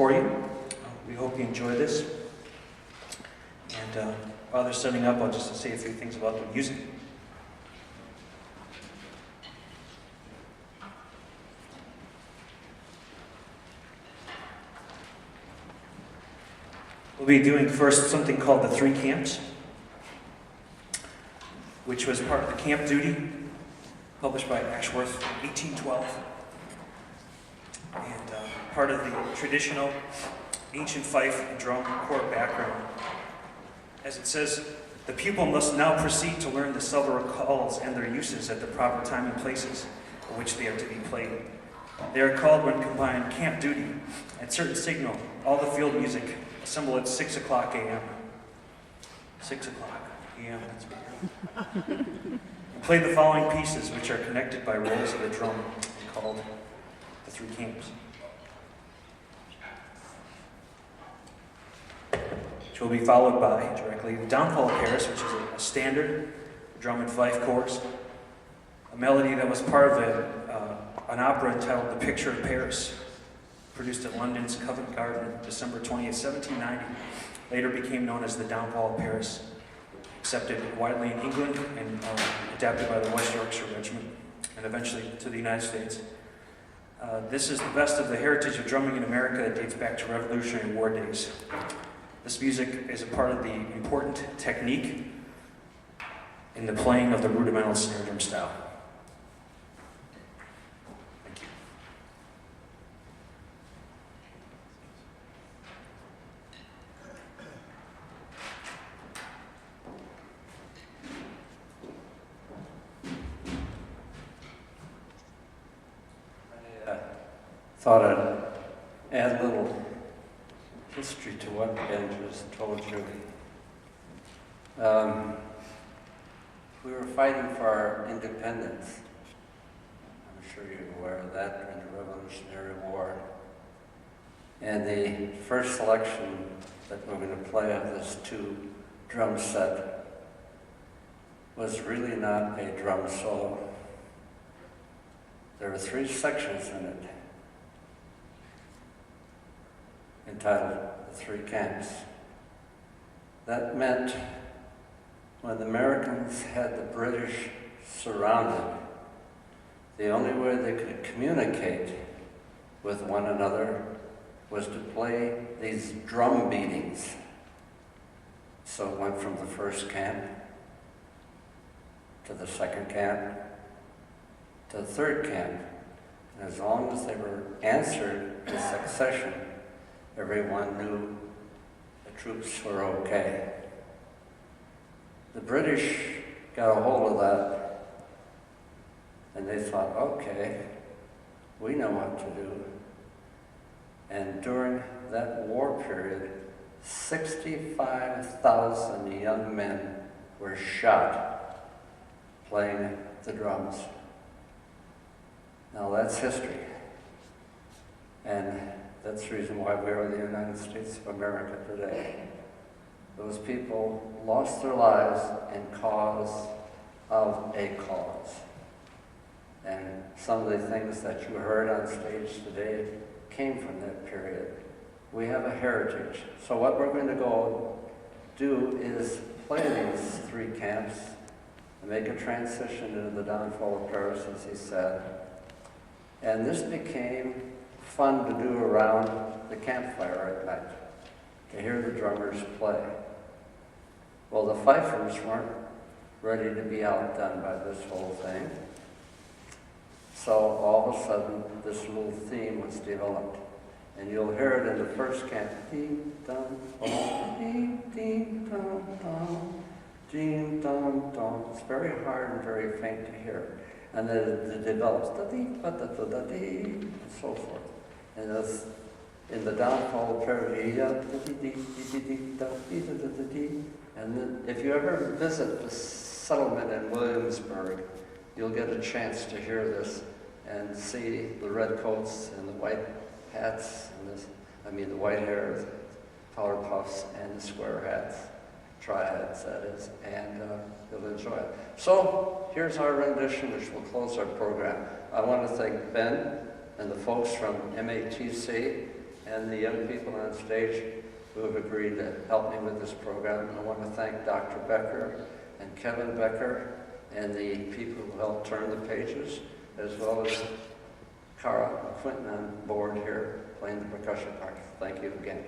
for you. We hope you enjoy this. And while they're setting up, I'll just say a few things about the music. We'll be doing first something called the Three Camps, which was part of the Camp Duty, published by Ashworth in 1812, and part of the traditional ancient fife and drum corps background. As it says, the pupil must now proceed to learn the several calls and their uses at the proper time and places in which they are to be played. They are called when combined camp duty. At certain signal, all the field music assemble at 6 o'clock a.m. 6 o'clock a.m. That's big. And play the following pieces, which are connected by rolls of the drum, called the Three Camps, which will be followed by, directly, the Downfall of Paris, which is a standard drum and fife chorus, a melody that was part of an opera entitled The Picture of Paris, produced at London's Covent Garden, December 20th, 1790, later became known as the Downfall of Paris, accepted widely in England and adapted by the West Yorkshire Regiment, and eventually to the United States. This is the best of the heritage of drumming in America that dates back to Revolutionary War days. This music is a part of the important technique in the playing of the rudimental snare drum style. Thank you. I thought I'd add a little history to what Ben just told you. We were fighting for our independence. I'm sure you're aware of that during the Revolutionary War. And the first selection that we're going to play of this two-drum set was really not a drum solo. There were three sections in it, entitled The Three Camps. That meant when the Americans had the British surrounded, the only way they could communicate with one another was to play these drum beatings. So it went from the first camp to the second camp to the third camp. And as long as they were answered in succession, everyone knew the troops were okay. The British got a hold of that, and they thought, okay, we know what to do. And during that war period, 65,000 young men were shot playing the drums. Now that's history. And that's the reason why we are the United States of America today. Those people lost their lives in cause of a cause. And some of the things that you heard on stage today came from that period. We have a heritage. So what we're going to go do is play these three camps and make a transition into the Downfall of Paris, as he said. And this became fun to do around the campfire at night, to hear the drummers play. Well, the fifers weren't ready to be outdone by this whole thing. So all of a sudden, this little theme was developed. And you'll hear it in the first camp. Ding, dum, dum, ding, ding, dum, dum, ding, dum, dum. It's very hard and very faint to hear. And then it develops, da-dee, ba-da-da-da-dee, and so forth. And as in the Downfall of Paris, and then if you ever visit the settlement in Williamsburg, you'll get a chance to hear this and see the red coats and the white hats, and the white hair, the powder puffs, and the square hats, triads that is, and you'll enjoy it. So here's our rendition, which will close our program. I want to thank Ben and the folks from MATC and the young people on stage who have agreed to help me with this program. I want to thank Dr. Becker and Kevin Becker and the people who helped turn the pages, as well as Cara Quinton on board here playing the percussion part. Thank you again.